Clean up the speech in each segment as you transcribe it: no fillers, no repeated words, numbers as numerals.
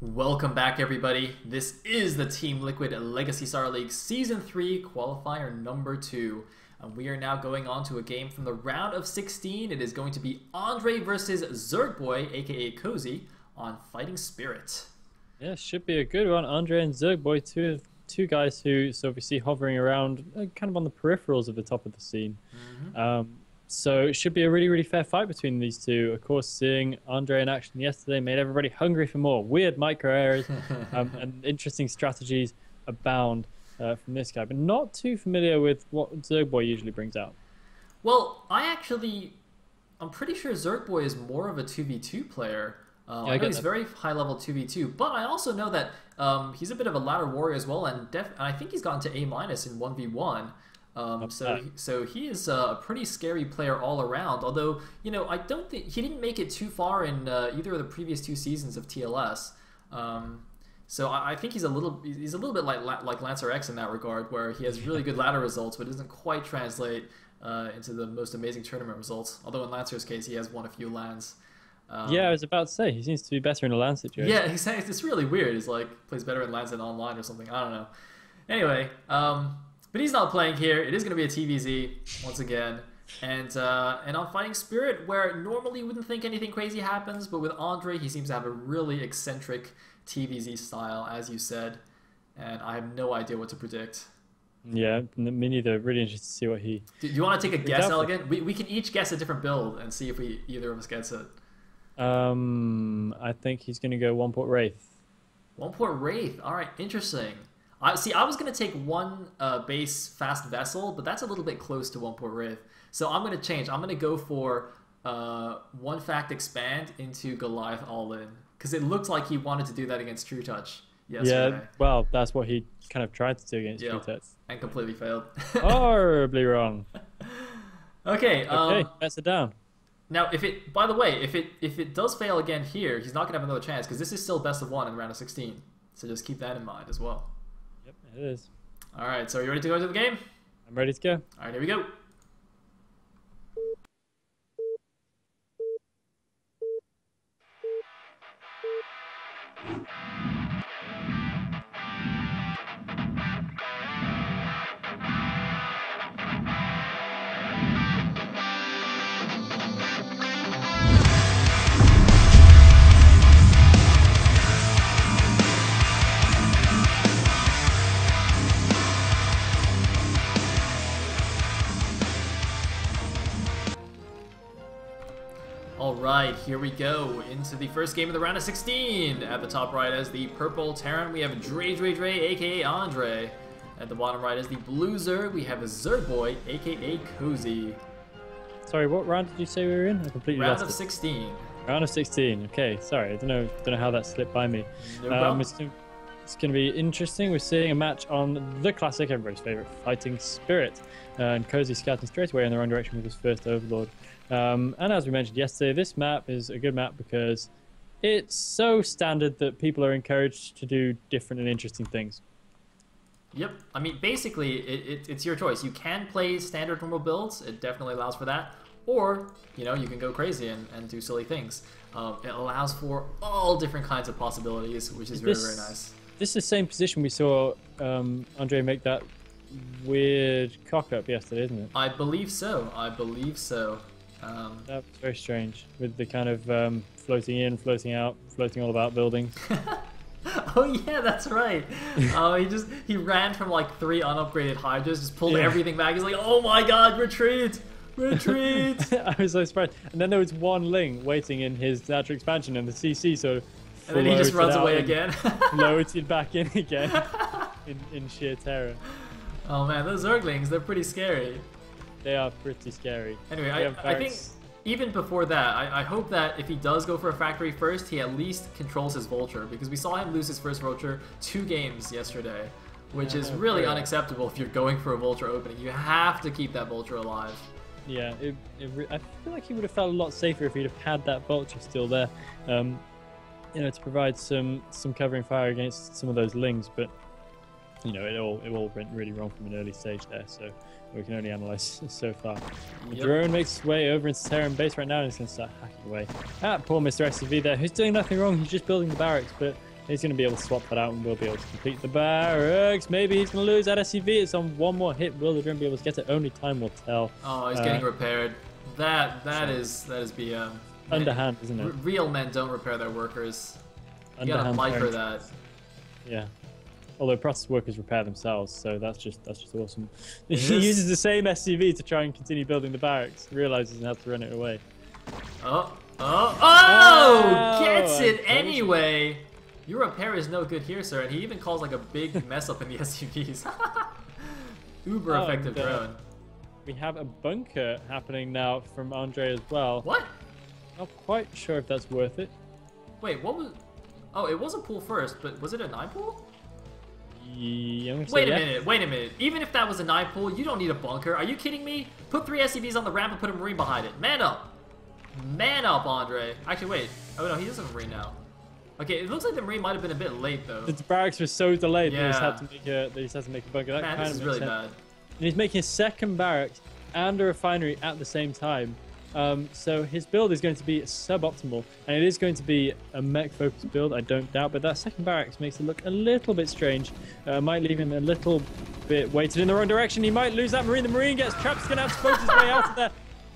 Welcome back, everybody. This is the Team Liquid Legacy Star League Season 3 Qualifier number 2. And we are now going on to a game from the round of 16. It is going to be Andre versus ZergbOy, aka Cozy, on Fighting Spirit. Yeah, should be a good one. Andre and ZergbOy, two guys who obviously hovering around kind of on the peripherals of the top of the scene. So it should be a really fair fight between these two. Of course, seeing Andre in action yesterday made everybody hungry for more. Weird micro areas and interesting strategies abound from this guy, but not too familiar with what ZergbOy usually brings out. Well, I'm pretty sure ZergbOy is more of a 2v2 player. I know he's very high level 2v2, but I also know that he's a bit of a ladder warrior as well, and I think he's gotten to A- in 1v1. So he is a pretty scary player all around. Although, you know, I don't think he didn't make it too far in either of the previous 2 seasons of TLS. So I think he's a little bit like Lancer X in that regard, where he has really good ladder results, but doesn't quite translate into the most amazing tournament results. Although in Lancer's case, he has won a few lands. Yeah, I was about to say he seems to be better in a land situation. Yeah, it's really weird. He's like plays better in lands than online or something. I don't know. Anyway. But he's not playing here. It is going to be a TVZ once again. And on Fighting Spirit, where normally you wouldn't think anything crazy happens, but with Andre, he seems to have a really eccentric TVZ style, as you said. And I have no idea what to predict. Yeah, me neither. Really interested to see what he... Do you want to take a guess, Elegant? We can each guess a different build and see if either of us gets it. I think he's going to go one port Wraith. One port Wraith. All right, interesting. I was going to take one base fast vessel, but that's a little bit close to one port Wraith. So I'm going to change. I'm going to go for one fact expand into Goliath all in, because it looked like he wanted to do that against True Touch yesterday. Yeah, well, that's what he kind of tried to do against True Touch. And completely failed. Horribly wrong. Okay. That's it down. Now, by the way, if it does fail again here, he's not going to have another chance, because this is still best of 1 in round of 16. So just keep that in mind as well. Yep, it is. All right, so are you ready to go into the game? I'm ready to go. All right, here we go. Alright, here we go into the first game of the round of 16. At the top right as the purple Terran, we have dredredre, aka Andre. At the bottom right as the blue Zerg, we have a ZergbOy, aka Cozy. Sorry, what round did you say we were in? I completely round lost of it. 16. Round of 16. Okay, sorry, I don't know how that slipped by me. No problem. It's going to be interesting. We're seeing a match on the classic, everybody's favorite, Fighting Spirit, and Cozy scouting straight away in the wrong direction with his first Overlord. And as we mentioned yesterday, this map is a good map because it's so standard that people are encouraged to do different and interesting things. Yep, I mean, basically, it's your choice. You can play standard normal builds, it definitely allows for that, or, you know, you can go crazy and do silly things. It allows for all different kinds of possibilities, which is very nice. This is the same position we saw Andre make that weird cock-up yesterday, isn't it? I believe so, That was very strange, with the kind of floating in, floating out, floating all about buildings. Oh yeah, that's right. He ran from like 3 unupgraded Hydras, just pulled everything back. He's like, oh my god, retreat! Retreat! I was so surprised. And then there was one Ling waiting in his natural expansion, and the CC so and then he just runs away again. Floated back in again in sheer terror. Oh man, those Zerglings, they're pretty scary. They are pretty scary. Anyway, I think even before that, I hope that if he does go for a factory first, he at least controls his Vulture, because we saw him lose his first Vulture 2 games yesterday, which is really unacceptable if you're going for a Vulture opening. You have to keep that Vulture alive. Yeah, I feel like he would have felt a lot safer if he'd have had that Vulture still there, you know, to provide some covering fire against some of those Lings, but you know, it all went really wrong from an early stage there, so we can only analyze so far. The drone makes its way over into Terran base right now, and he's going to start hacking away at poor Mr. SCV there, who's doing nothing wrong. He's just building the barracks, but He's going to be able to swap that out and we'll be able to complete the barracks. Maybe he's going to lose that SCV. It's on one more hit. Will the drone be able to get it? Only time will tell. Oh, he's getting repaired. That is BM. Underhand, isn't it? Real men don't repair their workers. You gotta fight for that. Yeah. Although process workers repair themselves, so that's just awesome. He uses the same SCV to try and continue building the barracks. Realizes how to run it away. Oh! Gets it anyway. Your repair is no good here, sir. And he even calls like a big mess up in the SCVs. Uber effective drone. We have a bunker happening now from Andre as well. What? Not quite sure if that's worth it. Wait, what was? Oh, it was a pool first, but was it a 9 pool? Yeah, wait a minute. Even if that was a 9 pool, you don't need a bunker. Are you kidding me? Put 3 SCVs on the ramp and put a marine behind it. Man up. Man up, Andre. Actually, wait. Oh, no, he doesn't have a marine now. Okay, it looks like the marine might have been a bit late, though. The barracks was so delayed that he just had to make a bunker. That Man, kind this of is really sense. bad. And he's making a second barracks and a refinery at the same time. So his build is going to be suboptimal, and it is going to be a mech-focused build, I don't doubt, but that second barracks makes it look a little bit strange. Might leave him a little bit weighted in the wrong direction. He might lose that marine. The marine gets trapped. He's going to have to boat his way out of there.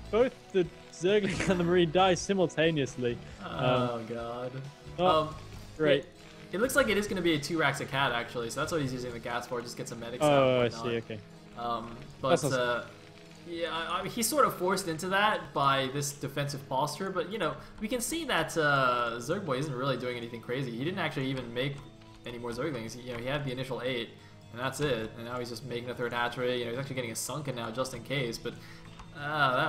Both the Zergling and the marine die simultaneously. Oh, God. Great. It looks like it is going to be a 2 racks a cat, actually, so that's what he's using the gas for, just get some medics out. Oh, I see, okay. Yeah, I mean, he's sort of forced into that by this defensive posture, but, you know, we can see that ZergbOy isn't really doing anything crazy. He didn't actually even make any more Zerglings. You know, he had the initial 8, and that's it. And now he's just making a 3rd hatchery. You know, he's actually getting a sunken now just in case, but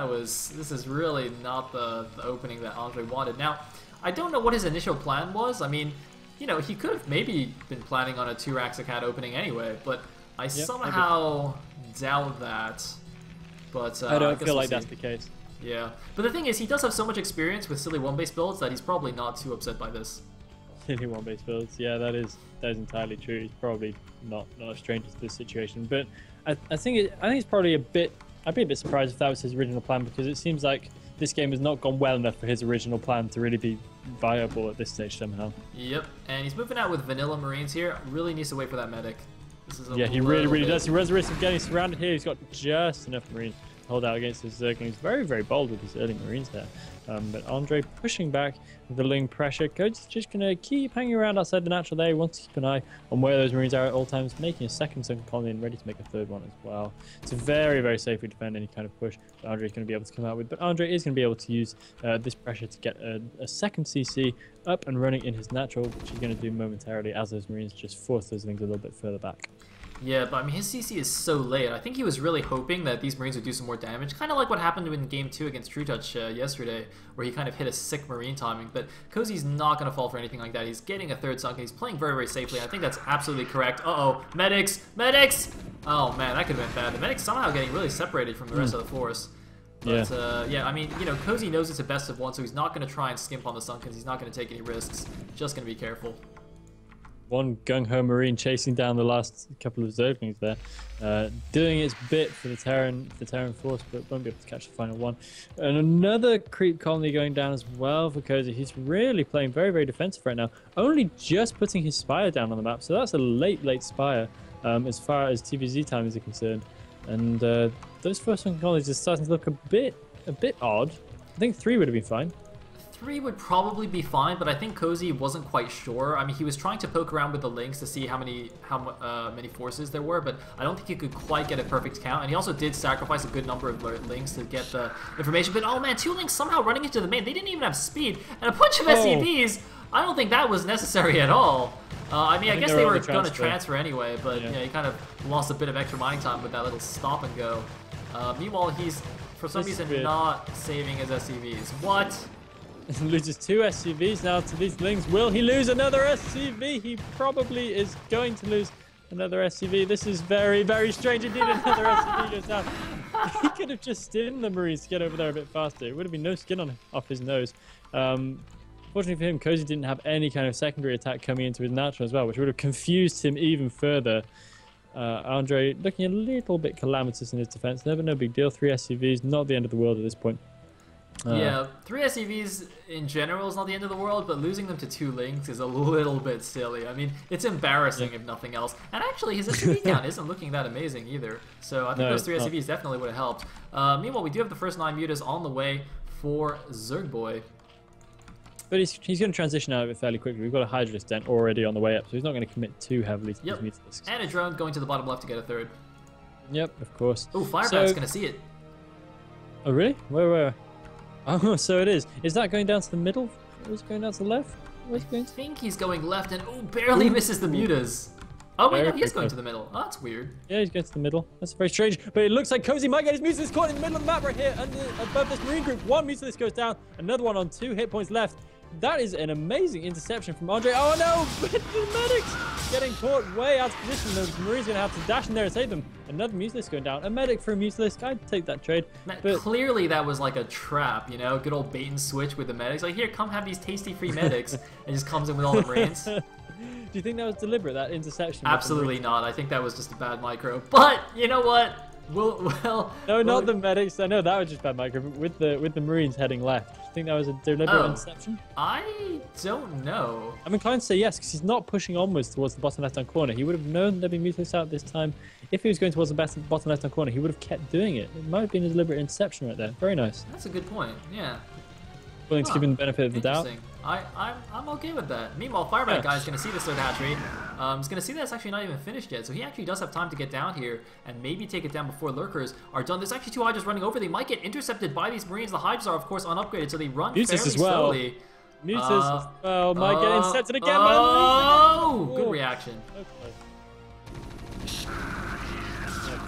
this is really not the opening that Andre wanted. Now, I don't know what his initial plan was. I mean, you know, he could have maybe been planning on a 2 racks a cat opening anyway, but I somehow doubt that. But I don't feel like that's the case. Yeah, but the thing is, he does have so much experience with silly 1-base builds that he's probably not too upset by this. Silly 1-base builds, yeah, that is entirely true. He's probably not a stranger to this situation, but I think it's probably I'd be a bit surprised if that was his original plan, because it seems like this game has not gone well enough for his original plan to really be viable at this stage somehow. Yep, and he's moving out with vanilla marines here. Really needs to wait for that medic. Yeah, he really does. He runs the risk of getting surrounded here. He's got just enough marines to hold out against his Zerglings. Very, very bold with his early marines there. But Andre pushing back with the ling pressure. Cody's just going to keep hanging around outside the natural there. He wants to keep an eye on where those marines are at all times, making a second sunken colony and ready to make a 3rd one as well. To very, very safely defend any kind of push that Andre is going to be able to come out with. But Andre is going to be able to use this pressure to get a second CC up and running in his natural, which he's going to do momentarily as those marines just force those things a little bit further back. Yeah, but I mean, his CC is so late. I think he was really hoping that these Marines would do some more damage, kind of like what happened in Game 2 against True Touch yesterday, where he kind of hit a sick Marine timing. But Cozy's not going to fall for anything like that. He's getting a 3rd sunken. He's playing very, very safely. I think that's absolutely correct. Uh-oh, medics! Medics! Oh, man, that could have been bad. The medics somehow getting really separated from the rest of the force. But, yeah, I mean, you know, Cozy knows it's a best of 1, so he's not going to try and skimp on the sunkens. He's not going to take any risks. Just going to be careful. One gung-ho marine chasing down the last couple of Zerglings there, doing its bit for the Terran force, but won't be able to catch the final one. And another creep colony going down as well for Cozy. He's really playing very, very defensive right now, only just putting his Spire down on the map, so that's a late Spire as far as TVZ time is concerned. And those first one colonies are starting to look a bit odd. I think 3 would have been fine. 3 would probably be fine, but I think Cozy wasn't quite sure. I mean, he was trying to poke around with the links to see how many forces there were, but I don't think he could quite get a perfect count. And he also did sacrifice a good number of links to get the information. But oh man, 2 links somehow running into the main. They didn't even have speed, and a bunch of SCVs. I don't think that was necessary at all. I mean, I guess they were going to transfer anyway, but yeah, he kind of lost a bit of extra mining time with that little stop and go. Meanwhile, he's for some reason not saving his SCVs. What? Loses 2 SCVs now to these links. Will he lose another SCV? He probably is going to lose another SCV. This is very, very strange indeed. Another SCV goes down. He could have just stinned the Marines to get over there a bit faster. It would have been no skin off his nose. Fortunately for him, Cozy didn't have any kind of secondary attack coming into his natural as well, which would have confused him even further. Andre looking a little bit calamitous in his defense. No big deal. 3 SCVs, not the end of the world at this point. Yeah, 3 SCVs in general is not the end of the world, but losing them to 2 Links is a little bit silly. I mean, it's embarrassing if nothing else. And actually, his SCV count isn't looking that amazing either. So I think those 3 SCVs definitely would have helped. Meanwhile, we do have the first 9 mutas on the way for ZergbOy. But he's going to transition out of it fairly quickly. We've got a Hydralisk Dent already on the way up, so he's not going to commit too heavily to his Mutalisks. And a drone going to the bottom left to get a 3rd. Yep, of course. Oh, Firebat's going to see it. Oh, really? Where? Oh, so it is. Is that going down to the middle? Or is it going down to the left? Where's it going to? I think he's going left and barely misses the mutas. Oh, wait, no, he is going to the middle. Oh, that's weird. Yeah, he's going to the middle. That's very strange. But it looks like Cozy might get his Mutalisks caught in the middle of the map right here, above this Marine group. 1 Mutalisk goes down, another one on 2 hit points left. That is an amazing interception from Andre. Oh no! The medics getting caught way out of position. The Marines going to have to dash in there and save them. Another Mutalisk going down. A medic for a Mutalisk. I'd take that trade. But clearly that was like a trap, you know? Good old bait and switch with the medics. Like, here, come have these tasty free medics. And just comes in with all the Marines. Do you think that was deliberate, that interception? Absolutely not. I think that was just a bad micro. But, you know what? No, not the medics. I know that was just bad micro, but with the Marines heading left. Do you think that was a deliberate interception? I don't know. I'm inclined to say yes, because he's not pushing onwards towards the bottom left-hand corner. He would have known there'd be Mutalisks out this time. If he was going towards the bottom left-hand corner, he would have kept doing it. It might have been a deliberate interception right there. Very nice. That's a good point, yeah. Willing to give him the benefit of the doubt. I'm okay with that. Meanwhile, Firebat guy is going to see this 3rd hatchery. He's going to see that it's actually not even finished yet, so he actually does have time to get down here and maybe take it down before lurkers are done. There's actually 2 Hydras running over. They might get intercepted by these Marines. The Hydras are, of course, unupgraded, so they run fairly slowly. Mutas as well. Might get intercepted again by the Marines. Good reaction.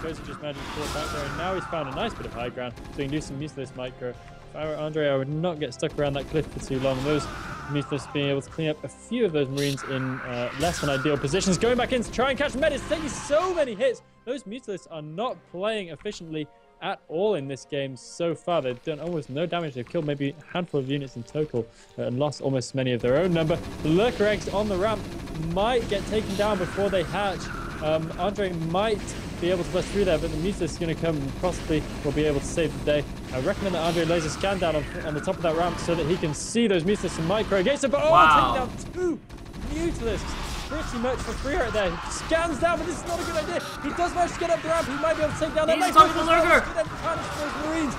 Cozy just managed to pull it back there, and now he's found a nice bit of high ground, so he can do some Mutalisk micro. If I were Andre, I would not get stuck around that cliff for too long. Those Mutalisks being able to clean up a few of those Marines in less than ideal positions. Going back in to try and catch medics, taking so many hits. Those Mutalisks are not playing efficiently at all in this game so far. They've done almost no damage. They've killed maybe a handful of units in total and lost almost many of their own number. The lurker eggs on the ramp might get taken down before they hatch. Andre might be able to bust through there, but the Mutalisk is going to come and possibly will be able to save the day. I recommend that Andre lays a scan down on the top of that ramp so that he can see those Mutalisks and micro against it. But taking down 2 Mutalisks. Pretty much for free right there. He scans down, but this is not a good idea. He does manage to get up the ramp. He might be able to take down that micro. He's talking to the lurker. Those Marines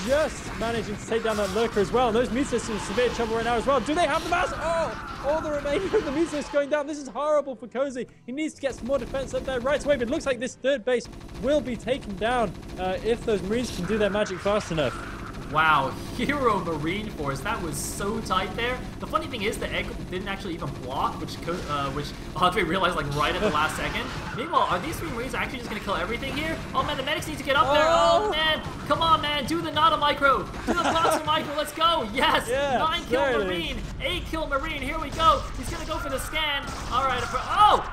just managing to take down that lurker as well. And those Mutalisks in severe trouble right now as well. Do they have the mass? Oh, all the remainder of the Mutalisks going down. This is horrible for Cozy. He needs to get some more defense up there right away. But it looks like this 3rd base will be taken down if those Marines can do their magic fast enough. Wow, Hero Marine Force, that was so tight there. The funny thing is the egg didn't actually even block, which Andre realized like right at the last second. Meanwhile, are these 3 Marines actually just going to kill everything here? Oh man, the medics need to get up there. Oh man, come on man, do the Nada Micro. Do the Boxer Micro, let's go. Yes, 9 kill Marine, 8 kill Marine, here we go. He's going to go for the scan. All right,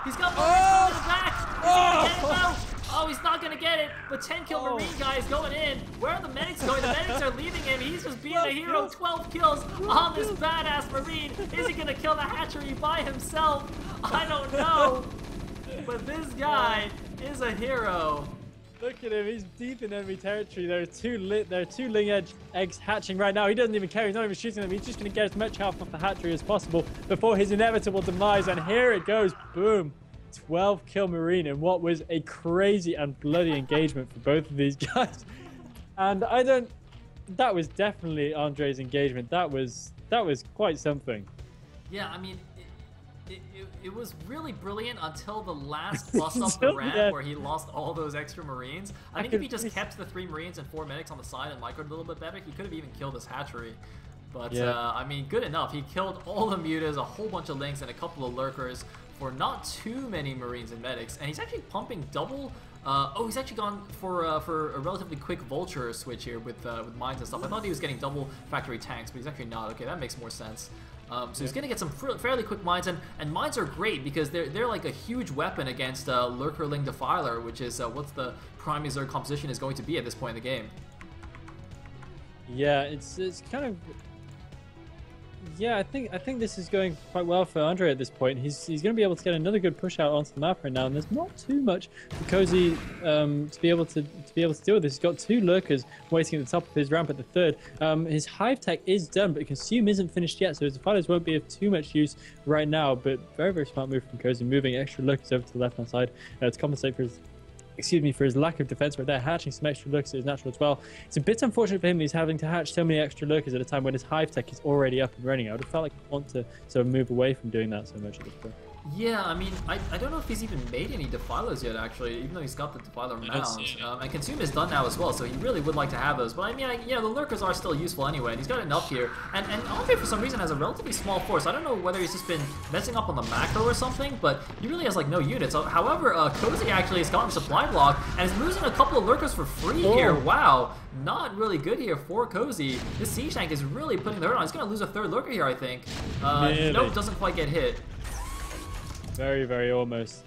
he's got Marines coming back. Is he going to get it though? Oh, he's not going to get it. The 10 kill Marine guy is going in. Where are the medics going? The medics are leaving him. He's just being a hero. 12 kills on this badass Marine. Is he going to kill the hatchery by himself? I don't know. But this guy is a hero. Look at him. He's deep in enemy territory. There are 2 Ling eggs hatching right now. He doesn't even care. He's not even shooting them. He's just going to get as much health off the hatchery as possible before his inevitable demise. And here it goes. Boom. 12 kill Marine in what was a crazy and bloody engagement for both of these guys. And that was definitely Andre's engagement. That was quite something. Yeah, I mean, it was really brilliant until the last bust up the ramp where he lost all those extra Marines. I think if he just kept the 3 Marines and 4 medics on the side and microed a little bit better, he could have even killed this hatchery. But, I mean, good enough. He killed all the mutas, a whole bunch of links, and a couple of lurkers for not too many Marines and medics. And he's actually pumping double... he's actually gone for a relatively quick vulture switch here with mines and stuff. I thought he was getting double factory tanks, but he's actually not. Okay, that makes more sense. So he's going to get some fairly quick mines, and mines are great because they're like a huge weapon against Lurkerling Defiler, which is what the primary Zerg composition is going to be at this point in the game. Yeah, it's kind of... Yeah, I think this is going quite well for Andre at this point. He's going to be able to get another good push out onto the map right now, and there's not too much for Cozy to be able to deal with this. He's got 2 lurkers waiting at the top of his ramp at the third. His hive tech is done, but consume isn't finished yet, so his defilers won't be of too much use right now. But very smart move from Cozy, moving extra lurkers over to the left hand side to compensate for his lack of defense right there, hatching some extra lurkers is natural as well. It's a bit unfortunate for him he's having to hatch so many extra lurkers at a time when his hive tech is already up and running. I would have felt like I want to sort of move away from doing that so much at this point. Yeah, I mean, I don't know if he's even made any defilers yet, actually, even though he's got the defiler mount. And consume is done now as well, so he really would like to have those. But I mean, the lurkers are still useful anyway, and he's got enough here. And Andre, for some reason, has a relatively small force. I don't know whether he's just been messing up on the macro or something, but he really has, like, no units. However, Cozy actually has gotten supply block, and is losing a couple of lurkers for free here. Wow, not really good here for Cozy. This siege tank is really putting the hurt on. He's going to lose a 3rd lurker here, I think. Nope, doesn't quite get hit. Very almost.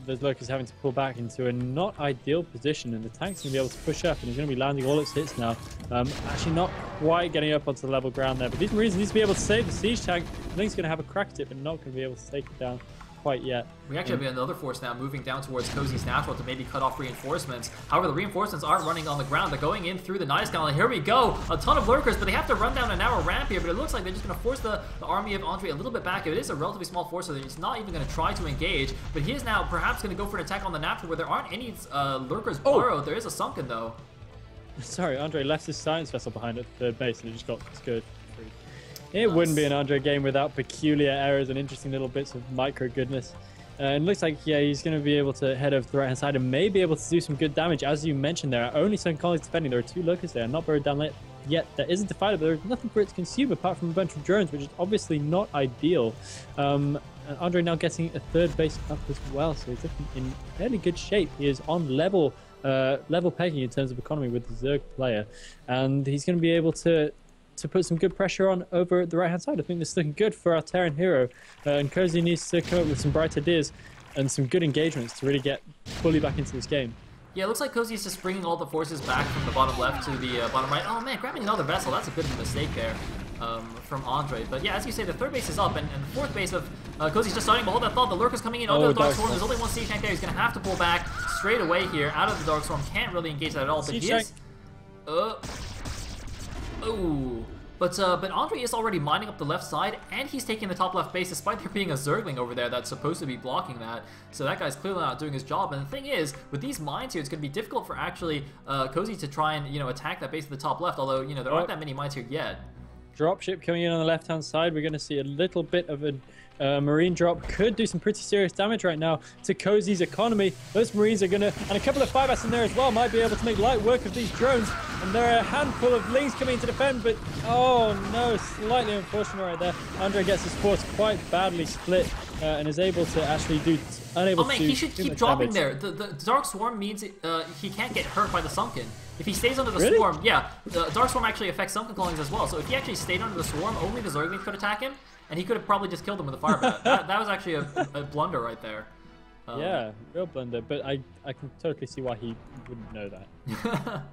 Those lurkers having to pull back into a not ideal position, and the tank's going to be able to push up, and he's going to be landing all its hits now. Actually not quite getting up onto the level ground there, but these Marines need to be able to save the siege tank. I think he's going to have a crack at it, but not going to be able to take it down quite yet. We actually have another force now moving down towards Cozy's natural to maybe cut off reinforcements. However, the reinforcements aren't running on the ground. They're going in through the nice canal. Here we go. A ton of lurkers, but they have to run down a narrow ramp here. But it looks like they're just going to force the army of Andre a little bit back. It is a relatively small force, so he's not even going to try to engage. But he is now perhaps going to go for an attack on the natural where there aren't any lurkers burrowed. There is a sunken, though. Sorry, Andre left his science vessel behind at the base, and it just got scored. It wouldn't be an Andre game without peculiar errors and interesting little bits of micro goodness. And it looks like, yeah, he's going to be able to head over to the right-hand side and may be able to do some good damage. As you mentioned, there are only 7 colonies defending. There are 2 lurkers there, not buried down yet. There isn't defiler, but there's nothing for it to consume apart from a bunch of drones, which is obviously not ideal. And Andre now getting a 3rd base up as well, so he's in fairly good shape. He is on level pegging in terms of economy with the Zerg player, and he's going to be able to put some good pressure on over the right-hand side. I think this is looking good for our Terran hero, and Cozy needs to come up with some bright ideas and some good engagements to really get fully back into this game. Yeah, it looks like Cozy is just bringing all the forces back from the bottom left to the bottom right. Oh man, grabbing another vessel, that's a bit of a mistake there from Andre. But yeah, as you say, the 3rd base is up, and the 4th base of Cozy's just starting to hold that thought. The lurker's coming in under the Dark Storm. There's only 1 siege tank there. He's going to have to pull back straight away here out of the Dark Storm. Can't really engage that at all. But he is... But Andre is already mining up the left side, and he's taking the top left base, despite there being a Zergling over there that's supposed to be blocking that. So that guy's clearly not doing his job. And the thing is, with these mines here, it's going to be difficult for actually Cozy to try and attack that base at the top left. Although there aren't that many mines here yet. Dropship coming in on the left-hand side. We're going to see a little bit of a Marine drop. Could do some pretty serious damage right now to Cozy's economy. Those Marines are going to, and a couple of 5S in there as well, might be able to make light work of these drones. And there are a handful of Lings coming in to defend, but oh no, slightly unfortunate right there. Andre gets his force quite badly split and is able to actually unable to do he should keep dropping there. The Dark Swarm means he can't get hurt by the Sunken. If he stays under the Swarm, yeah, the Dark Swarm actually affects Sunken colonies as well. So if he actually stayed under the Swarm, only the Zerglings could attack him, and he could have probably just killed him with a fire bat. that was actually a blunder right there. Yeah, real blunder, but I can totally see why he wouldn't know that.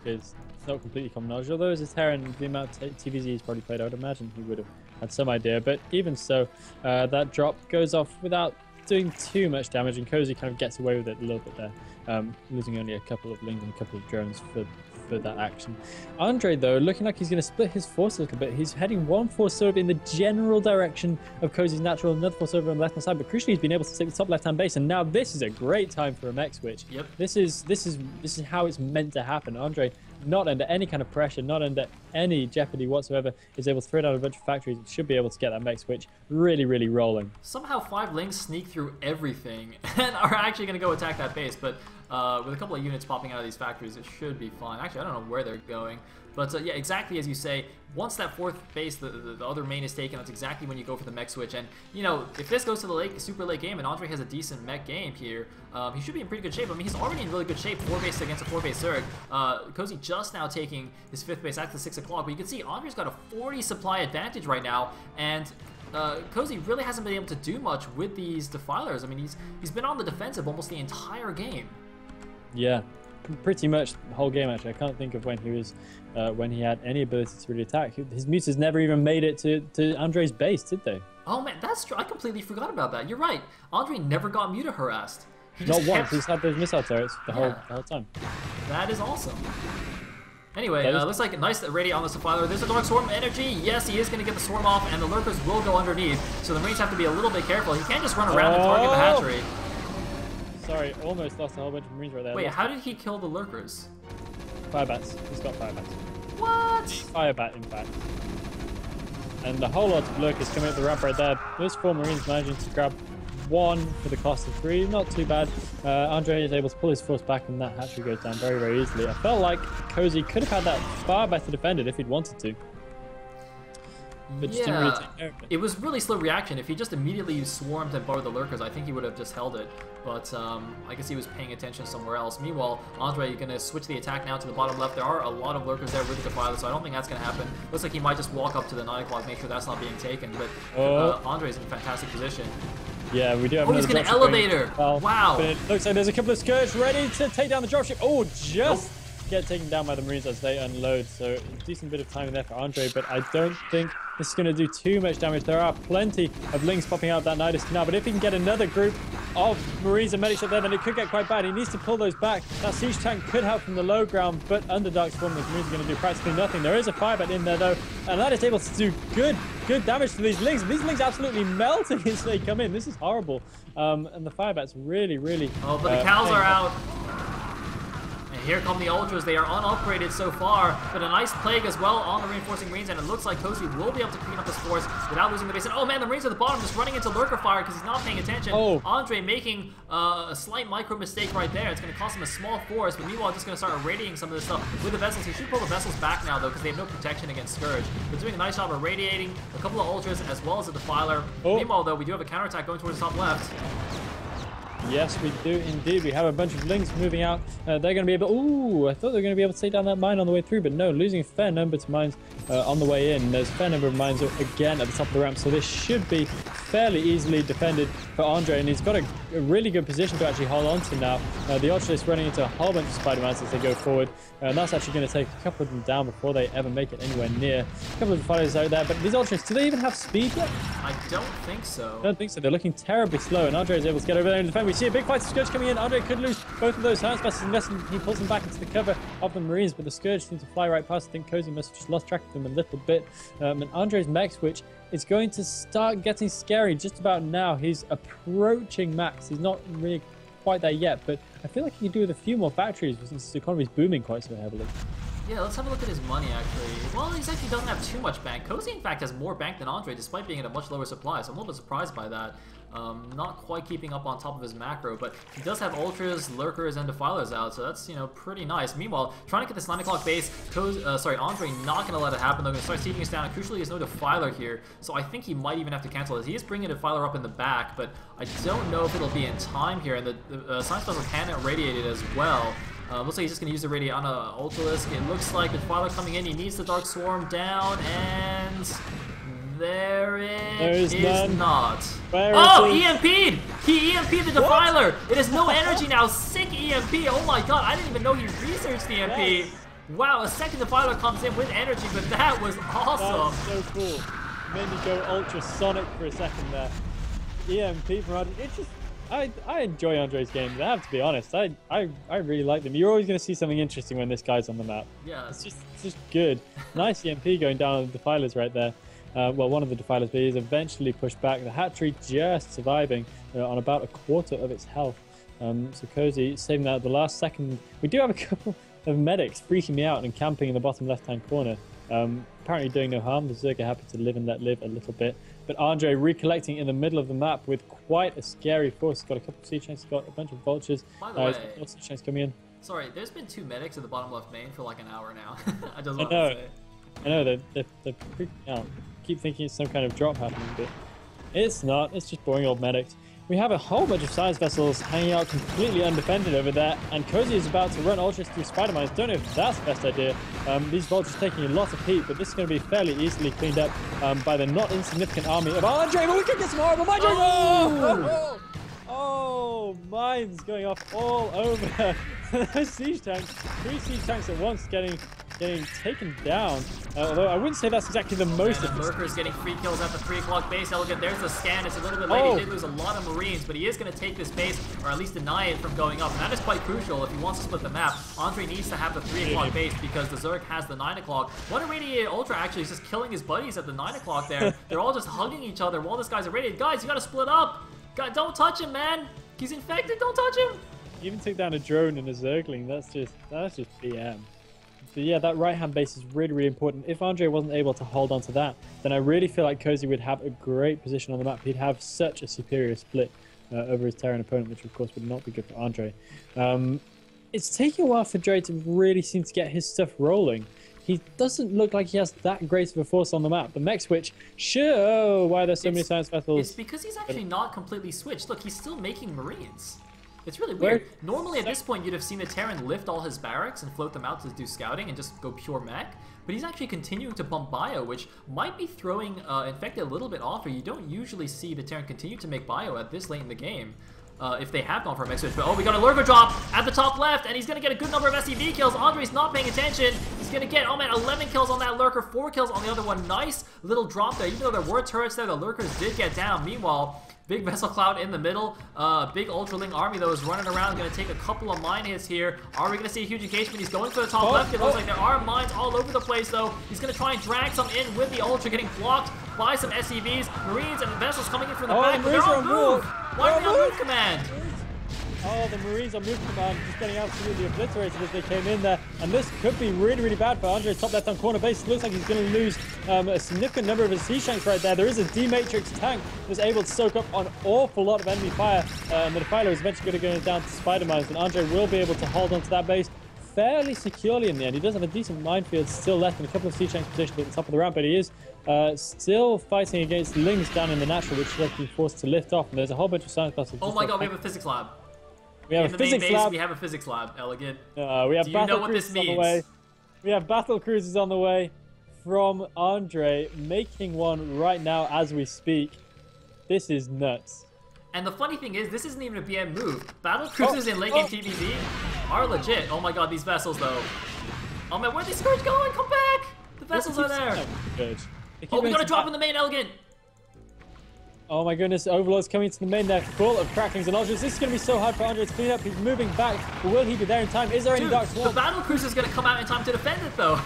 Because it's not completely common knowledge. Although as a Terran, the amount of TVZ he's probably played, I would imagine he would have had some idea. But even so, that drop goes off without doing too much damage, and Cozy kind of gets away with it a little bit there, losing only a couple of Lings and a couple of drones for that action. Andre, though, looking like he's going to split his force a little bit. He's heading 1 force sort of in the general direction of Cozy's natural, another force over on the left-hand side, but crucially he's been able to take the top left-hand base, and now this is a great time for a mech switch. Yep. This is how it's meant to happen. Andre, not under any kind of pressure, not under any jeopardy whatsoever, is able to throw down a bunch of factories and should be able to get that mech switch really rolling. Somehow 5 Lings sneak through everything and are actually going to go attack that base, but with a couple of units popping out of these factories, it should be fine. Actually, I don't know where they're going. But yeah, exactly as you say, once that 4th base, the other main is taken, that's exactly when you go for the mech switch. And, if this goes to the super late game and Andre has a decent mech game here, he should be in pretty good shape. I mean, he's already in really good shape, 4 base against a 4 base Zerg. Cozy just now taking his 5th base at the 6 o'clock, but you can see Andre's got a 40 supply advantage right now, and Cozy really hasn't been able to do much with these defilers. I mean, he's been on the defensive almost the entire game. Yeah, pretty much the whole game, actually. I can't think of when he was, when he had any ability to really attack. His mutas never even made it to Andre's base, did they? Oh man, that's true. I completely forgot about that. You're right. Andre never got muta harassed. Not once. He's had those missile turrets the whole time. That is awesome. Anyway, looks like a nice radiate on the Defiler. There's a Dark Swarm energy. Yes, he is going to get the Swarm off, and the Lurkers will go underneath. So the Marines have to be a little bit careful. He can't just run around and target the hatchery. Sorry, almost lost a whole bunch of Marines right there. Wait, how did he kill the Lurkers? Firebats. He's got Firebats. What? Firebat, in fact. And the whole lot of Lurkers coming up the ramp right there. Those 4 Marines managing to grab 1 for the cost of 3. Not too bad. Andre is able to pull his force back, and that hatchery goes down very, very easily. I felt like Cozy could have had that far better defended if he'd wanted to. But just didn't really take care of it. It was really slow reaction. If he just immediately swarmed and barred the Lurkers, I think he would have just held it. But I guess he was paying attention somewhere else. Meanwhile, Andre going to switch the attack now to the bottom left. There are a lot of Lurkers there with the Defiler, so I don't think that's going to happen. Looks like he might just walk up to the 9 o'clock, make sure that's not being taken. But Andre's in a fantastic position. Yeah, we do have he's going to elevator. Wow. But it looks like there's a couple of Scourge ready to take down the dropship. Oh, just get taken down by the Marines as they unload. So a decent bit of time there for Andre, but I don't think this is going to do too much damage. There are plenty of Lings popping out that Nidus Canal, but if he can get another group of Marines and medics up there, then it could get quite bad. He needs to pull those back. That siege tank could help from the low ground, but under Dark Swarm, the Marines are going to do practically nothing. There is a Firebat in there, though, and that is able to do good damage to these Lings. These Lings absolutely melting as they come in. This is horrible. And the Firebat's really... Oh, but the cows are out. Here come the Ultras. They are unupgraded so far, but a nice plague as well on the reinforcing Marines, and it looks like Cozy will be able to clean up his force without losing the base. And oh man, the Marines at the bottom just running into Lurker fire because he's not paying attention. Andre making a slight micro mistake right there. It's going to cost him a small force, but meanwhile just going to start irradiating some of this stuff with the vessels. He should pull the vessels back now though because they have no protection against Scourge. They're doing a nice job of irradiating a couple of Ultras as well as a Defiler. Meanwhile though, we do have a counterattack going towards the top left. Yes, we do indeed. We have a bunch of Lings moving out. They're going to be able... Ooh, I thought they were going to be able to take down that mine on the way through, but no, losing a fair number to mines on the way in. There's a fair number of mines again at the top of the ramp, so this should be fairly easily defended for Andre, and he's got a really good position to actually hold on to now. The Ultras running into a whole bunch of Spider-Mans as they go forward, and that's actually going to take a couple of them down before they ever make it anywhere near. A couple of fighters out there, but these Ultras, do they even have speed yet? I don't think so. I don't think so. They're looking terribly slow, and Andre is able to get over there and defend. We see a big fight of Scourge coming in. Andre could lose both of those Hounds vessels unless he pulls them back into the cover of the Marines, but the Scourge seems to fly right past. I think Cozy must have just lost track of them a little bit. And Andre's mech switch is going to start getting scary just about now. He's approaching max. He's not really quite there yet, but I feel like he can do with a few more factories since his economy is booming quite so heavily. Yeah, let's have a look at his money, actually. Well, he actually doesn't have too much bank. Cozy, in fact, has more bank than Andre, despite being at a much lower supply, so I'm a little bit surprised by that. Not quite keeping up on top of his macro, but he does have Ultras, Lurkers, and Defilers out, so that's, you know, pretty nice. Meanwhile, trying to get this 9 o'clock base, Andre not going to let it happen. They're going to start sieging us down, and crucially, there's no Defiler here, so I think he might even have to cancel this. He is bringing a Defiler up in the back, but I don't know if it'll be in time here, and the Science Vessel can irradiate it as well. Looks like he's just going to use the radiate on a Ultralisk. It looks like the Defiler coming in. He needs the Dark Swarm down, and there is not. Oh, EMP'd! He EMP'd the Defiler! It has no energy now. Sick EMP. Oh my god, I didn't even know he researched the EMP. Yes. Wow, a second Defiler comes in with energy, but that was awesome. That was so cool. Made me go ultrasonic for a second there. EMP from Andre. It's just... I enjoy Andre's games, I have to be honest. I really like them. You're always going to see something interesting when this guy's on the map. Yeah. It's just good. Nice EMP going down on the Defilers right there. Well, one of the Defilers, but he's eventually pushed back. The hatchery just surviving on about a quarter of its health. So Cozy saving that at the last second. We do have a couple of medics freaking me out and camping in the bottom left-hand corner. Apparently doing no harm. The Zerg are happy to live and let live a little bit. But Andre recollecting in the middle of the map with quite a scary force. He's got a couple of siege tanks, he's got a bunch of vultures. By the way, siege tanks coming in. Sorry, there's been 2 medics at the bottom left main for like an hour now. I just want to say. I know, they're freaking out. Keep thinking it's some kind of drop happening, but it's not. It's just boring old medics. We have a whole bunch of science vessels hanging out completely undefended over there, and Cozy is about to run Ultras through Spider-Mines. Don't know if that's the best idea. These vultures taking a lot of heat, but this is going to be fairly easily cleaned up by the not insignificant army of Andre, but we could get some horrible magic! Oh mines going off all over those siege tanks. 3 siege tanks at once getting taken down. Although I wouldn't say that's exactly the most. And the Lurker's getting free kills at the 3 o'clock base. Elegant, there's the scan. It's a little bit late. He did lose a lot of Marines, but he is going to take this base, or at least deny it from going up. And that is quite crucial if he wants to split the map. Andre needs to have the 3 o'clock base because the Zerg has the 9 o'clock. One irradiated Ultra actually is just killing his buddies at the 9 o'clock there. They're all just hugging each other while this guy's irradiated. Guys, you got to split up. God, don't touch him, man. He's infected. Don't touch him. He even took down a drone and a Zergling. That's just BM. But yeah, that right-hand base is really, really important. If Andre wasn't able to hold on to that, then I really feel like Cozy would have a great position on the map. He'd have such a superior split over his Terran opponent, which of course would not be good for Andre. It's taking a while for Dre to really seem to get his stuff rolling. He doesn't look like he has that great of a force on the map. The mech switch, sure, why are there so many science vessels? It's because he's actually not completely switched. Look, he's still making Marines. It's really weird. Normally at this point you'd have seen the Terran lift all his barracks and float them out to do scouting and just go pure mech, but he's actually continuing to bump bio, which might be throwing Infected a little bit off, or you don't usually see the Terran continue to make bio at this late in the game. If they have gone for a mech switch. But, oh, we got a Lurker drop at the top left, and he's going to get a good number of SCV kills. Andre's not paying attention. He's going to get, oh man, 11 kills on that Lurker, 4 kills on the other one. Nice little drop there. Even though there were turrets there, the Lurkers did get down. Meanwhile, big Vessel Cloud in the middle. Big Ultraling army, though, is running around. Going to take a couple of mine hits here. Are we going to see a huge engagement? He's going for the top left. It looks like there are mines all over the place, though. He's going to try and drag some in with the Ultra, getting blocked by some SCVs. Marines and Vessels coming in from the back, but they're on move. Why are they on move command? Oh, the Marines on move command, just getting absolutely obliterated as they came in there. And this could be really, really bad for Andre. Top left-hand corner base. Looks like he's going to lose a significant number of his siege tanks right there. There is a D-Matrix tank that's able to soak up an awful lot of enemy fire. And the Defiler is eventually going to go down to Spider Mines. And Andre will be able to hold onto that base fairly securely in the end. He does have a decent minefield still left and a couple of siege tanks positioned at the top of the ramp, but he is still fighting against Lings down in the natural, which is being forced to lift off. And there's a whole bunch of science vessels. Oh my god, we have a physics lab. We have a physics lab. We have a physics lab, Elegant. We have battle cruisers on the way. We have battle cruisers on the way from Andre, making one right now as we speak. This is nuts. And the funny thing is, this isn't even a BM move. Battle cruisers in late game TVZ are legit. Oh my god, these vessels though. Oh man, where'd these Scourge going? Come back! The vessels are there. Oh, we got a drop in the main, Elegant. Oh my goodness, Overlord's coming to the main there, full of cracklings and ultras. This is going to be so hard for Andre to clean up. He's moving back, but will he be there in time? Is there any Dark Swarm? The battle cruiser is going to come out in time to defend it, though.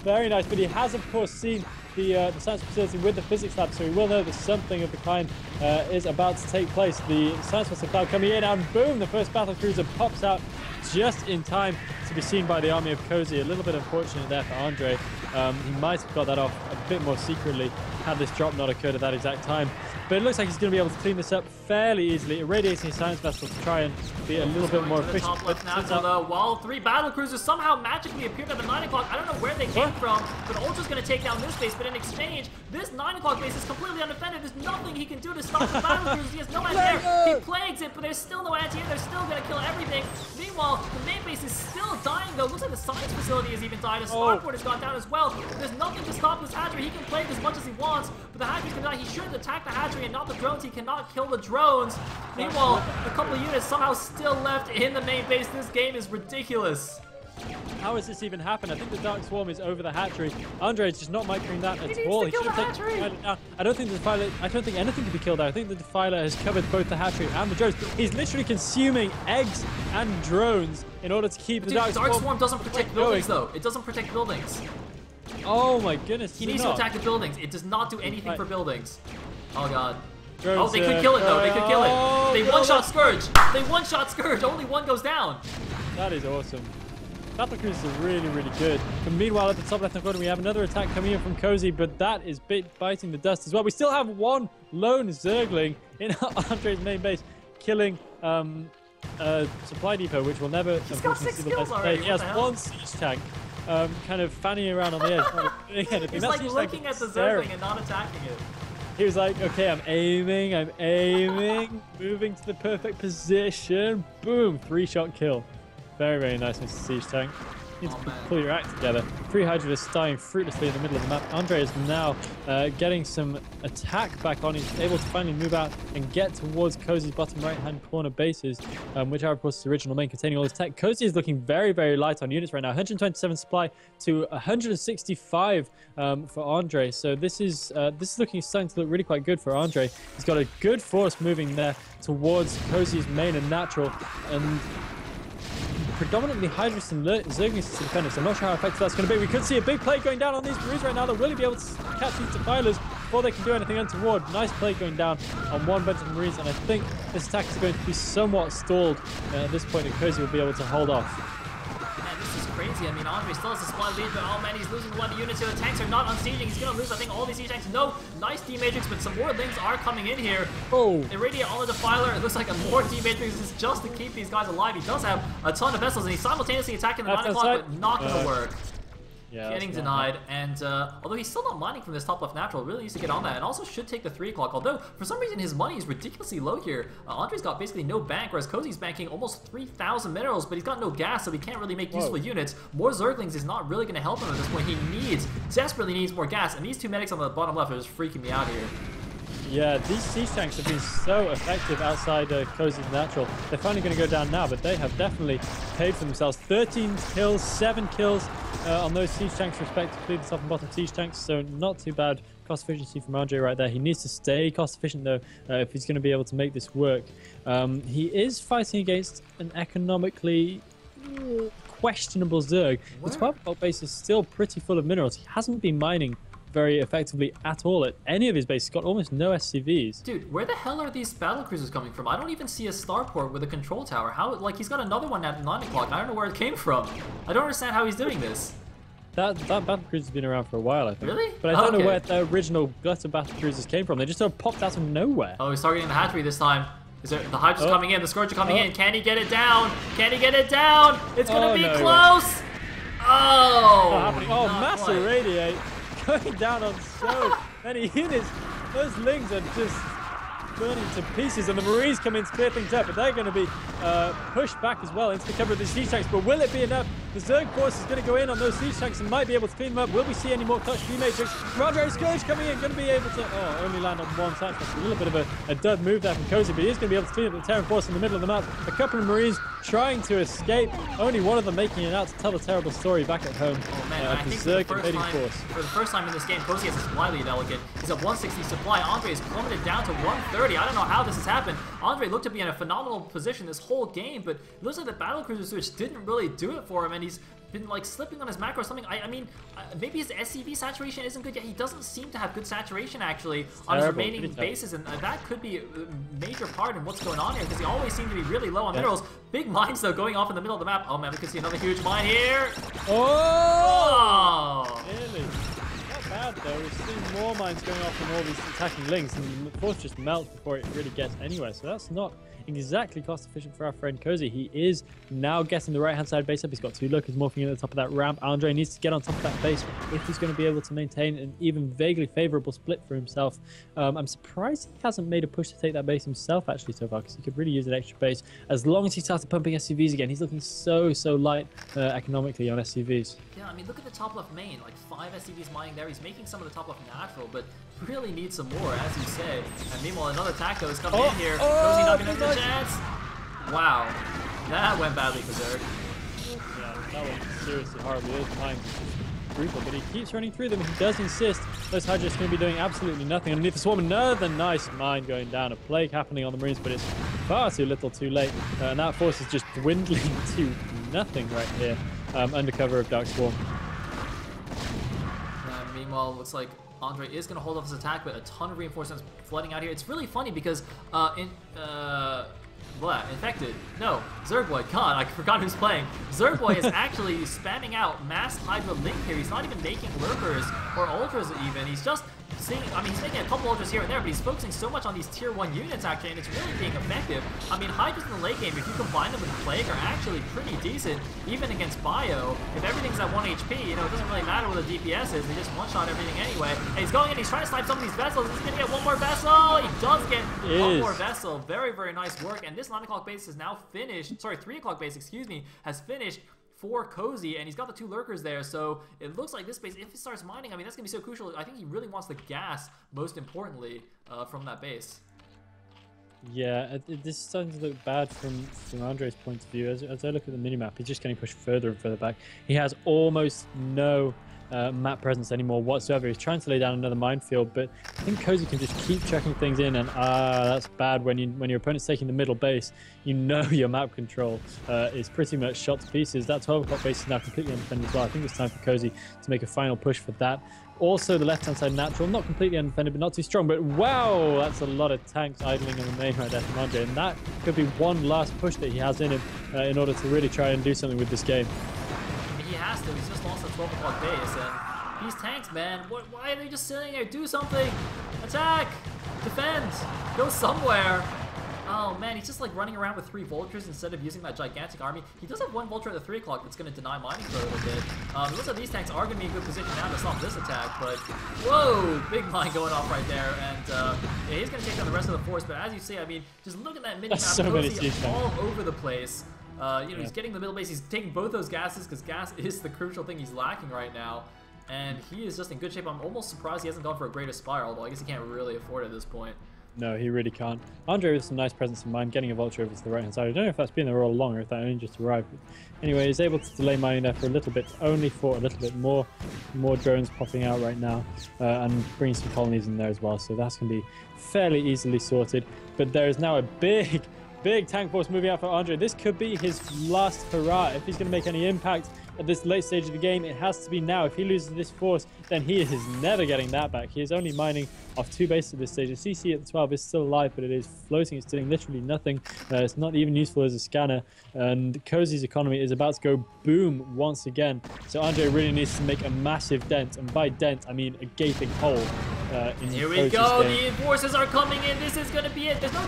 Very nice, but he has, of course, seen the science facility with the physics lab, so he will know that something of the kind is about to take place. The science facility cloud coming in, and boom, the first battle cruiser pops out just in time to be seen by the army of Cozy. A little bit unfortunate there for Andre. He might have got that off a bit more secretly had this drop not occurred at that exact time. But it looks like he's going to be able to clean this up fairly easily, irradiating his science vessel to try and be a little bit more efficient. Top left now, so the wall 3 battle cruisers somehow magically appeared at the 9 o'clock. I don't know where they came from, but Ultra's going to take down this base. But in exchange, this 9 o'clock base is completely undefended. There's nothing he can do to stop the battle cruisers. He has no anti-air. He plagues it, but there's still no anti-air. They're still going to kill everything. Meanwhile, the main base is still dying, though. Looks like the science facility has even died. A starport has gone down as well. There's nothing to stop this hatchery. He can plague as much as he wants, but the hatchery's going to die. He should attack the hatchery and not the drones. He cannot kill the drones. Meanwhile, a couple of units somehow still left in the main base. This game is ridiculous. How has this even happened? I think the Dark Swarm is over the hatchery. Andre's just not microing that at all. He should have taken the Defiler down. I don't think anything can be killed out. I think the Defiler has covered both the hatchery and the drones. He's literally consuming eggs and drones in order to keep the Dark Swarm doesn't protect buildings, though. It doesn't protect buildings. Oh my goodness. He needs to attack the buildings. It does not do anything for buildings. Oh god. Drones, oh, they could kill it though. They could kill it. They one-shot Scourge. They one-shot Scourge. Only one goes down. That is awesome. Battle cruisers are really, really good. But meanwhile, at the top left-hand corner, we have another attack coming in from Cozy, but that is biting the dust as well. We still have one lone Zergling in Andre's main base, killing a supply depot, which will never unfortunately see the best play. He has one siege tank. Kind of fanning around on the edge, not doing anything. He's like looking at the Zergling and not attacking it. He was like, okay, I'm aiming, moving to the perfect position. Boom, 3-shot kill. Very, very nice, Mr. Siege Tank. need to pull your act together. 3 Hydra is dying fruitlessly in the middle of the map. Andre is now getting some attack back on. He's able to finally move out and get towards Cozy's bottom right-hand corner bases, which are, of course, his original main containing all his tech. Cozy is looking very, very light on units right now. 127 supply to 165 for Andre. So this is starting to look really quite good for Andre. He's got a good force moving there towards Cozy's main and natural, and predominantly Hydras and Zerglings to defend it. So I'm not sure how effective that's going to be. We could see a big play going down on these Marines right now. They'll really be able to catch these defilers before they can do anything untoward. Nice play going down on one bunch of Marines, and I think this attack is going to be somewhat stalled at this point, and Cozy will be able to hold off. Crazy. I mean, Andre still has a supply lead, but oh man, he's losing one unit here. The tanks are not unsieging. He's gonna lose, I think, all these siege tanks. No, nice D-Matrix, but some more Lings are coming in here. Oh. Irradiate on the Defiler. It looks like a more D-Matrix is just to keep these guys alive. He does have a ton of vessels, and he's simultaneously attacking the 9 o'clock, but not gonna work. Yeah, getting denied, and although he's still not mining from this top left natural, really needs to get on that, and also should take the 3 o'clock, although for some reason his money is ridiculously low here. Andre's got basically no bank, whereas Cozy's banking almost 3,000 minerals, but he's got no gas, so he can't really make useful units. More Zerglings is not really going to help him at this point. He desperately needs more gas, and these 2 medics on the bottom left are just freaking me out here. Yeah, these siege tanks have been so effective outside Cozy's natural. They're finally going to go down now, but they have definitely paid for themselves. 13 kills, 7 kills on those siege tanks respectively, the top and bottom siege tanks, so not too bad cost efficiency from Andre right there. He needs to stay cost efficient though if he's going to be able to make this work. He is fighting against an economically questionable Zerg. The 12 o'clock base is still pretty full of minerals. He hasn't been mining very effectively at all at any of his bases. Got almost no SCVs. Dude, where the hell are these battle cruisers coming from? I don't even see a starport with a control tower. How, like, he's got another one at 9 o'clock. I don't know where it came from. I don't understand how he's doing this. That battle cruiser's been around for a while, I think. Really? But I don't know where the original glut of battle cruisers came from. They just sort of popped out of nowhere. Oh, he's targeting the hatchery this time. Is there the Hydra's coming in, the Scourge are coming in. Can he get it down? Can he get it down? It's gonna be close! Oh! Mass irradiate going down on so many units. Those Lings are just burning to pieces, and the Marines come in to clear things up, but they're going to be pushed back as well into the cover of the siege tanks. But will it be enough? The Zerg force is going to go in on those siege tanks and might be able to clean them up. Will we see any more clutch D-Matrix? Rodre Scourge coming in, going to be able to only land on one side. That's a little bit of a dud move there from Cozy, but he is going to be able to clean up the Terran force in the middle of the map. A couple of Marines trying to escape, only one of them making it out to tell a terrible story back at home. Oh man, I think for the first time in this game, Cozy has a supply lead elegant. He's at 160 supply. Andre is plummeted down to 130. I don't know how this has happened. Andre looked to be in a phenomenal position this whole game, but it looks like the battlecruiser switch didn't really do it for him, and he's been like slipping on his macro or something. I mean, maybe his SCV saturation isn't good yet. He doesn't seem to have good saturation actually on his remaining bases, and that could be a major part in what's going on here, because he always seemed to be really low on minerals. Big mines though going off in the middle of the map. Oh man, we could see another huge mine here. Oh! Really? Not bad though. We've seen more mines going off on all these attacking Lings, and the force just melts before it really gets anywhere. So that's not exactly cost efficient for our friend Cozy. He is now getting the right hand side base up. He's got 2 lurkers morphing in at the top of that ramp. Andre needs to get on top of that base if he's going to be able to maintain an even vaguely favorable split for himself. I'm surprised he hasn't made a push to take that base himself actually so far, because he could really use an extra base as long as he started pumping SCVs again. He's looking so light economically on SCVs. Yeah, I mean, look at the top left main, like 5 SCVs mining there. He's making some of the top left natural, but really needs some more, as you say. And meanwhile, another TACO is coming in here. Cozy not gonna get a chance. Wow, that went badly for Zerg. Yeah, that went seriously horribly. Those times brutal, but he keeps running through them. He does insist those Hydras are going to be doing absolutely nothing underneath the swarm. Another nice mine going down. A plague happening on the Marines, but it's far too little too late. And that force is just dwindling to nothing right here under cover of Dark Swarm. Meanwhile, looks like Andre is going to hold off his attack, but a ton of reinforcements flooding out here. It's really funny because Infected. No, ZergbOy. God, I forgot who's playing. ZergbOy is actually spamming out mass Hydra Link here. He's not even making lurkers or ultras even. He's just seeing, I mean, he's making a couple ultras here and there, but he's focusing so much on these tier 1 units actually, and it's really being effective. I mean, Hydras in the late game, if you combine them with Plague, are actually pretty decent, even against Bio. If everything's at 1 HP, you know, it doesn't really matter what the DPS is. They just one-shot everything anyway. And he's going in, he's trying to snipe some of these vessels. He's going to get one more vessel. He does get one more vessel. Very, very nice work. And this 9 o'clock base is now finished. Sorry, 3 o'clock base, excuse me, has finished. for Cozy, and he's got the 2 lurkers there, so it looks like this base, if it starts mining, I mean, that's going to be so crucial. I think he really wants the gas, most importantly, from that base. Yeah, this is starting to look bad from Andre's point of view. As I look at the minimap, he's just getting pushed further and further back. He has almost no map presence anymore whatsoever. He's trying to lay down another minefield, but I think Cozy can just keep checking things in, and that's bad when your opponent's taking the middle base. You know your map control is pretty much shot to pieces. That 12 o'clock base is now completely undefended as well. I think it's time for Cozy to make a final push for that. Also, the left-hand side natural, not completely undefended, but not too strong. But wow, that's a lot of tanks idling in the main right there from Andre, and that could be one last push that he has in him in order to really try and do something with this game. He has to. He's just lost a 12 o'clock base, and these tanks, man, why are they just sitting there? Do something! Attack! Defend! Go somewhere! Oh man, he's just like running around with 3 vultures instead of using that gigantic army. He does have 1 vulture at the 3 o'clock that's going to deny mining for a little bit. It looks like these tanks are going to be in good position now to stop this attack, but whoa, big mine going off right there, and yeah, he's going to take down the rest of the force. But as you say, I mean, just look at that mini map, so all over the place. He's getting the middle base. He's taking both those gases because gas is the crucial thing he's lacking right now, and he is just in good shape. I'm almost surprised he hasn't gone for a greater spire, although I guess he can't really afford it at this point. No, he really can't. Andre with some nice presence of mind, getting a vulture over to the right-hand side. I don't know if that's been there all along or if that only just arrived. Anyway, he's able to delay mining there for a little bit, only for a little bit more. More drones popping out right now, and bringing some colonies in there as well. So that's going to be fairly easily sorted. But there is now a big tank force moving out for Andre. This could be his last hurrah. If he's going to make any impact at this late stage of the game, it has to be now. If he loses this force, then he is never getting that back. He is only mining off 2 bases at this stage. The CC at the 12 is still alive, but it is floating. It's doing literally nothing. It's not even useful as a scanner. And Cozy's economy is about to go boom once again. So Andre really needs to make a massive dent. And by dent, I mean a gaping hole. Here we go. The enforcers are coming in. This is going to be it. There's no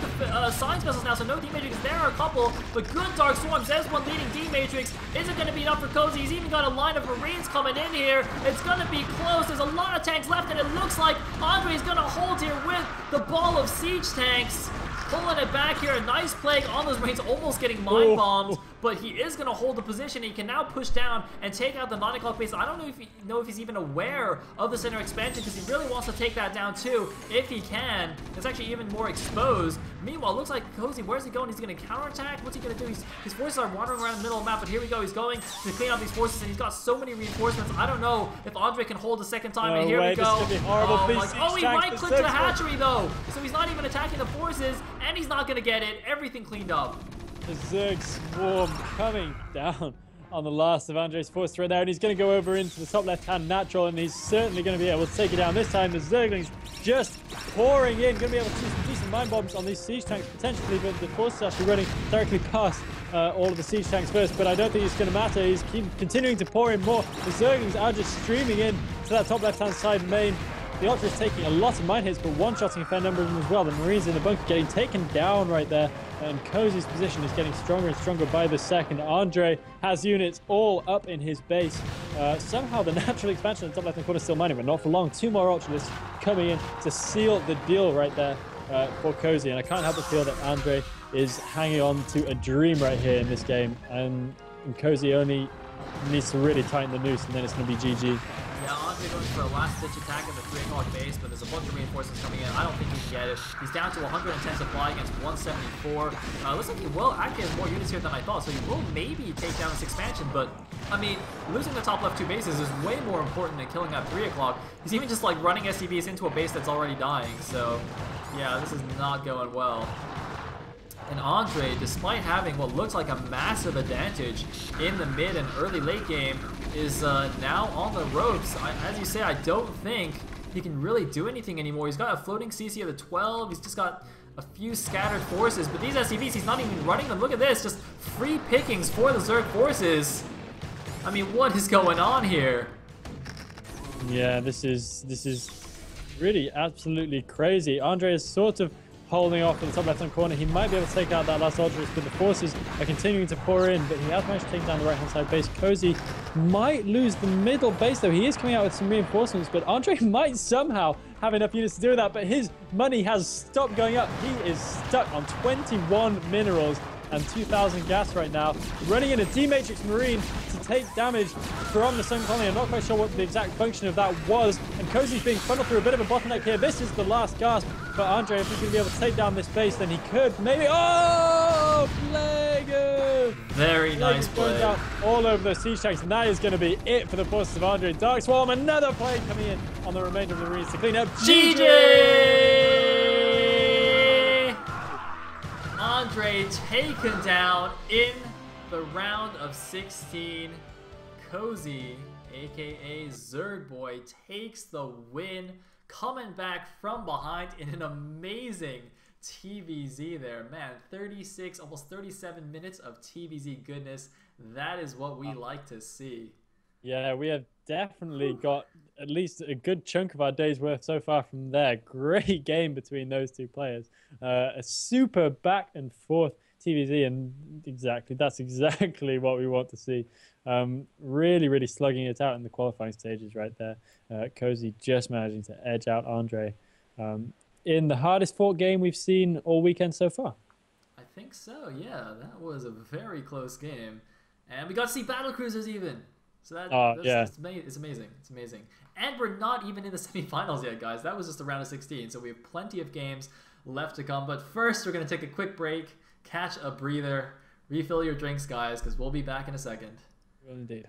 science vessels now, so no D-Matrix. There are a couple, but good Dark Swarms. There's one leading D-Matrix. Isn't going to be enough for Cozy. He's even got a line of Marines coming in here. It's going to be close. There's a lot of tanks left, and it looks like Andre's going to hold here with the ball of siege tanks. Pulling it back here. A nice plague on those Marines, almost getting mine bombed. But he is going to hold the position. He can now push down and take out the 9 o'clock base. I don't know if he's even aware of the center expansion, because he really wants to take that down too. If he can, it's actually even more exposed. Meanwhile, it looks like Cozy, where's he going? He's going to counterattack. What's he going to do? His forces are wandering around the middle of the map, but here we go. He's going to clean up these forces, and he's got so many reinforcements. I don't know if Andre can hold a second time. And here we go. This could be horrible. Oh, he right-clicked to the hatchery though, so he's not even attacking the forces, and he's not going to get it. Everything cleaned up. The Zerg swarm coming down on the last of Andre's force right there, and he's going to go over into the top left-hand natural, and he's certainly going to be able to take it down this time. The Zerglings just pouring in, going to be able to see some decent mine bombs on these siege tanks potentially, but the force is actually running directly past all of the siege tanks first, but I don't think it's going to matter. He's continuing to pour in more. The Zerglings are just streaming in to that top left-hand side main. The Ultra is taking a lot of mine hits, but one-shotting a fair number of them as well. The Marines in the bunker getting taken down right there, and Cozy's position is getting stronger and stronger by the second. Andre has units all up in his base. Somehow the natural expansion in the top left-hand corner is still mining, but not for long. 2 more Ultralists coming in to seal the deal right there for Cozy, and I can't help but feel that Andre is hanging on to a dream right here in this game, and Cozy only needs to really tighten the noose, and then it's going to be GG. Yeah, Andre going for a last-ditch attack at the 3 o'clock base, but there's a bunch of reinforcements coming in. I don't think he can get it. He's down to 110 supply against 174. Looks like he will actually have more units here than I thought, so he will maybe take down this expansion, but, I mean, losing the top left 2 bases is way more important than killing that 3 o'clock. He's even just, like, running SCVs into a base that's already dying, so, yeah, this is not going well. And Andre, despite having what looks like a massive advantage in the mid and early late game, is now on the ropes. As you say, I don't think he can really do anything anymore. He's got a floating CC of the 12. He's just got a few scattered forces. But these SCVs, he's not even running them. Look at this, just free pickings for the Zerg forces. I mean, what is going on here? Yeah, this is really absolutely crazy. Andre is sort of holding off in the top left-hand corner. He might be able to take out that last Ultras, but the forces are continuing to pour in, but he has managed to take down the right-hand side base. Cozy might lose the middle base, though. He is coming out with some reinforcements, but Andre might somehow have enough units to do that, but his money has stopped going up. He is stuck on 21 minerals, and 2,000 gas right now. Running in a D-Matrix Marine to take damage from the Sun Colony. I'm not quite sure what the exact function of that was. And Cozy's being funneled through a bit of a bottleneck here. This is the last gasp for Andre. If he's going to be able to take down this base, then he could maybe... Oh! Plague! Very nice play. Down all over the siege tanks, and that is going to be it for the forces of Andre. Dark Swarm, another Plague coming in on the remainder of the Marines to clean up. GG! Andre taken down in the round of 16. Cozy, aka ZergbOy, takes the win, coming back from behind in an amazing TVZ there. Man, 36, almost 37 minutes of TVZ goodness. That is what we like to see. Yeah, we have definitely got at least a good chunk of our day's worth so far from there. Great game between those two players. A super back and forth TVZ, and that's exactly what we want to see. Really, really slugging it out in the qualifying stages right there. Cozy just managing to edge out Andre. In the hardest fought game we've seen all weekend so far. I think so, yeah. That was a very close game. And we got to see battle cruisers even. So it's amazing. It's amazing. And we're not even in the semifinals yet, guys. That was just the round of 16. So we have plenty of games left to come. But first, we're going to take a quick break, catch a breather, refill your drinks, guys, because we'll be back in a second. Well, indeed.